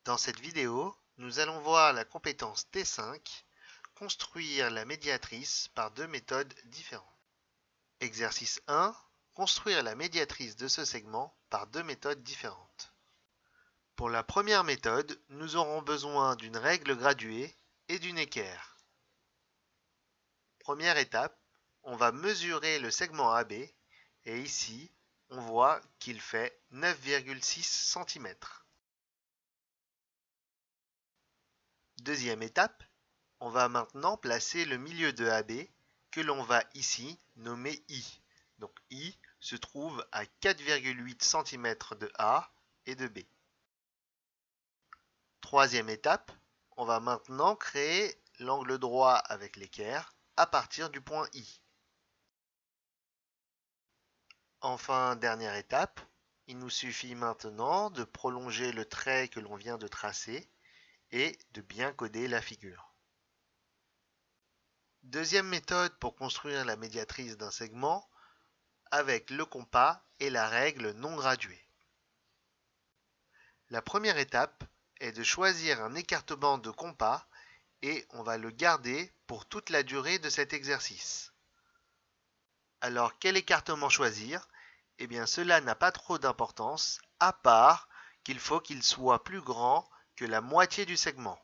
Dans cette vidéo, nous allons voir la compétence T5, construire la médiatrice par deux méthodes différentes. Exercice 1, construire la médiatrice de ce segment par deux méthodes différentes. Pour la première méthode, nous aurons besoin d'une règle graduée et d'une équerre. Première étape, on va mesurer le segment AB et ici, on voit qu'il fait 9,6 cm. Deuxième étape, on va maintenant placer le milieu de AB que l'on va ici nommer I. Donc I se trouve à 4,8 cm de A et de B. Troisième étape, on va maintenant créer l'angle droit avec l'équerre à partir du point I. Enfin, dernière étape, il nous suffit maintenant de prolonger le trait que l'on vient de tracer et de bien coder la figure. Deuxième méthode pour construire la médiatrice d'un segment avec le compas et la règle non graduée. La première étape est de choisir un écartement de compas et on va le garder pour toute la durée de cet exercice. Alors quel écartement choisir? Eh bien cela n'a pas trop d'importance à part qu'il faut qu'il soit plus grand que la moitié du segment.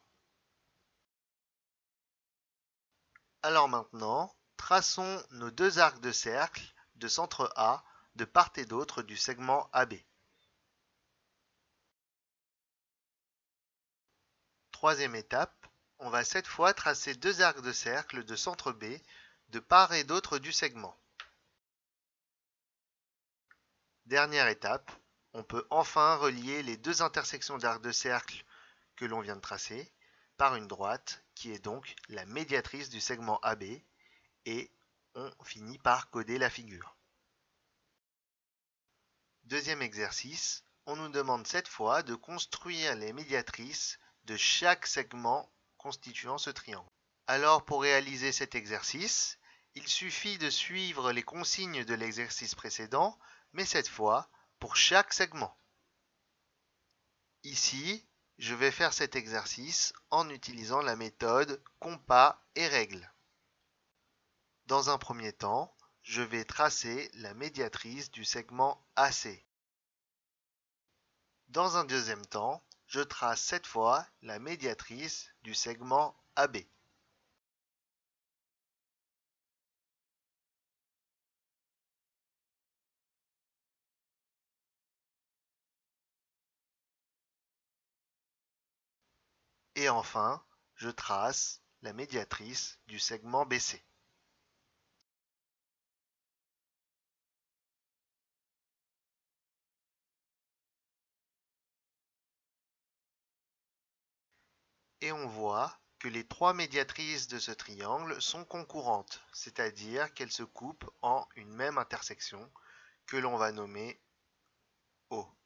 Alors maintenant, traçons nos deux arcs de cercle de centre A de part et d'autre du segment AB. Troisième étape, on va cette fois tracer deux arcs de cercle de centre B de part et d'autre du segment. Dernière étape, on peut enfin relier les deux intersections d'arcs de cercle que l'on vient de tracer par une droite qui est donc la médiatrice du segment AB et on finit par coder la figure. Deuxième exercice, on nous demande cette fois de construire les médiatrices de chaque segment constituant ce triangle. Alors pour réaliser cet exercice, il suffit de suivre les consignes de l'exercice précédent, mais cette fois pour chaque segment. Ici, je vais faire cet exercice en utilisant la méthode compas et règle. Dans un premier temps, je vais tracer la médiatrice du segment AC. Dans un deuxième temps, je trace cette fois la médiatrice du segment AB. Et enfin, je trace la médiatrice du segment BC. Et on voit que les trois médiatrices de ce triangle sont concurrentes, c'est-à-dire qu'elles se coupent en une même intersection que l'on va nommer O.